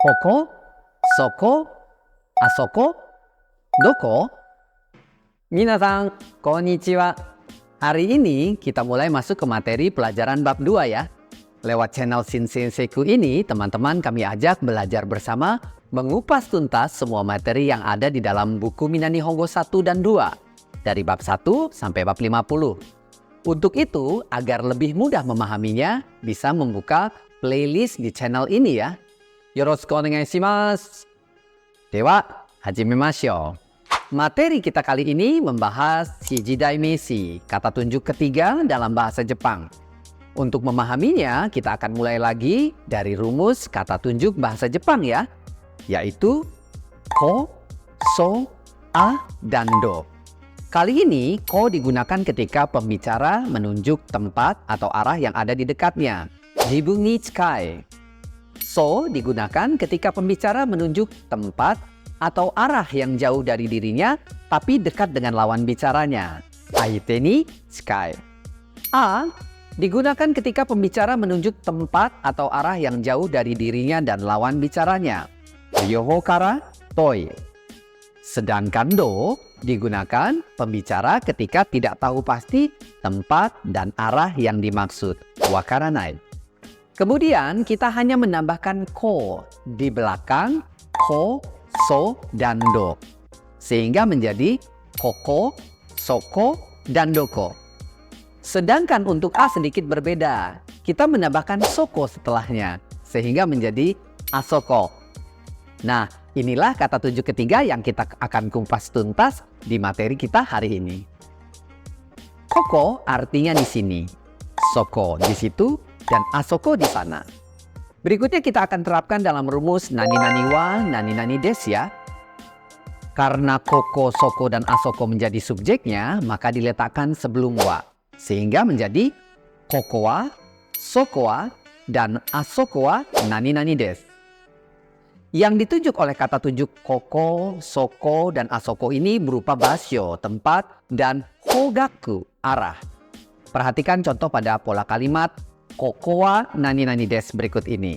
Koko, soko, asoko, doko? Minasan, konnichiwa. Hari ini kita mulai masuk ke materi pelajaran bab 2 ya. Lewat channel Shinsenseiku ini, teman-teman kami ajak belajar bersama mengupas tuntas semua materi yang ada di dalam buku Minani Hongo 1 dan 2. Dari bab 1 sampai bab 50. Untuk itu, agar lebih mudah memahaminya, bisa membuka playlist di channel ini ya. Yoroshiku onegai shimasu. Dewa, hajimemashou. Materi kita kali ini membahas Shiji Daimeishi, kata tunjuk ketiga dalam bahasa Jepang. Untuk memahaminya, kita akan mulai lagi dari rumus kata tunjuk bahasa Jepang ya, yaitu ko, so, a, dan do. Kali ini, ko digunakan ketika pembicara menunjuk tempat atau arah yang ada di dekatnya. Jibun ni chikai. So digunakan ketika pembicara menunjuk tempat atau arah yang jauh dari dirinya tapi dekat dengan lawan bicaranya. Aite ni chikai. A digunakan ketika pembicara menunjuk tempat atau arah yang jauh dari dirinya dan lawan bicaranya. Yoho kara toi. Sedangkan do digunakan pembicara ketika tidak tahu pasti tempat dan arah yang dimaksud. Wakaranai. Kemudian kita hanya menambahkan ko di belakang ko, so, dan do. Sehingga menjadi koko, soko, dan doko. Sedangkan untuk a sedikit berbeda. Kita menambahkan soko setelahnya. Sehingga menjadi asoko. Nah, inilah kata tunjuk ketiga yang kita akan kupas tuntas di materi kita hari ini. Koko artinya di sini. Soko di situ. Dan asoko di sana. Berikutnya kita akan terapkan dalam rumus nani-nani wa, nani-nani des ya. Karena koko, soko, dan asoko menjadi subjeknya, maka diletakkan sebelum wa. Sehingga menjadi koko wa, soko wa, dan asoko wa nani-nani des. Yang ditunjuk oleh kata tunjuk koko, soko, dan asoko ini berupa basyo, tempat, dan hogaku, arah. Perhatikan contoh pada pola kalimat koko wa nani-nani des berikut ini.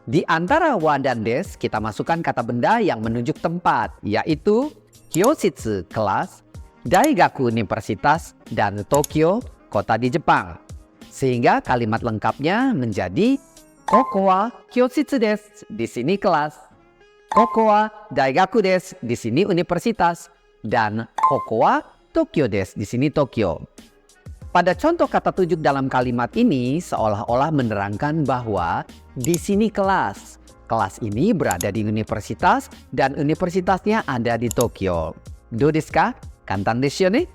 Di antara wa dan des, kita masukkan kata benda yang menunjuk tempat, yaitu kyoshitsu, kelas, daigaku, universitas, dan Tokyo, kota di Jepang. Sehingga kalimat lengkapnya menjadi koko wa kyoshitsu desu, di sini kelas. Koko wa daigaku desu, di sini universitas. Dan koko wa Tokyo desu, di sini Tokyo. Pada contoh kata tunjuk dalam kalimat ini seolah-olah menerangkan bahwa di sini kelas. Kelas ini berada di universitas dan universitasnya ada di Tokyo. Do desu ka? Kantan desu yo ne?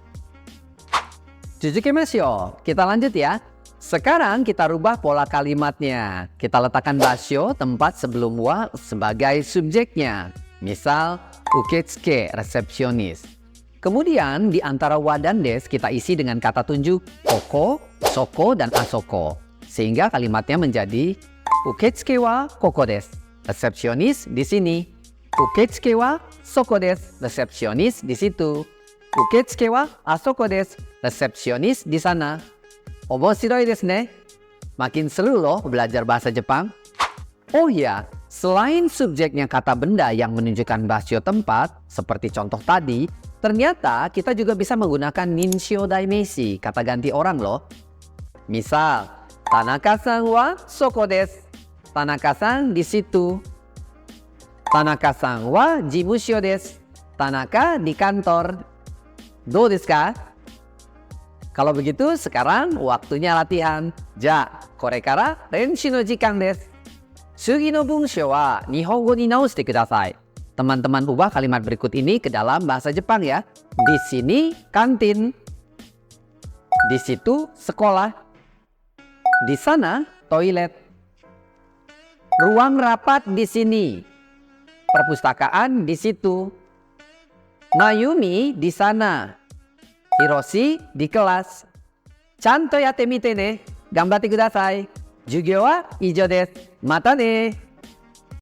Jujukemashou. Kita lanjut ya. Sekarang kita rubah pola kalimatnya. Kita letakkan basyo, tempat sebelum wa sebagai subjeknya. Misal, uketsuke, resepsionis. Kemudian di antara wa dan des kita isi dengan kata tunjuk koko, soko, dan asoko. Sehingga kalimatnya menjadi uketsuke wa koko desu, resepsionis di sini. Uketsuke wa soko desu, resepsionis di situ. Uketsuke wa asoko desu, resepsionis di sana. Omoshiroi desu ne. Makin seru loh belajar bahasa Jepang. Oh ya, selain subjeknya kata benda yang menunjukkan basyo tempat, seperti contoh tadi, ternyata kita juga bisa menggunakan ninshyo daimeishi, kata ganti orang loh. Misal, Tanaka-san wa soko desu. Tanaka-san di situ. Tanaka-san wa jimushyo desu. Tanaka di kantor. Do desu ka? Kalau begitu, sekarang waktunya latihan. Ja, kore kara renshu no jikan desu. Sugi no bunshou wa nihongo ni naoshite kudasai. Teman-teman ubah kalimat berikut ini ke dalam bahasa Jepang ya. Di sini kantin. Di situ sekolah. Di sana toilet. Ruang rapat di sini. Perpustakaan di situ. Mayumi di sana. Hiroshi di kelas. Chanto yatte mite ne. Ganbatte kudasai. Jugyo wa ijou desu. Mata ne.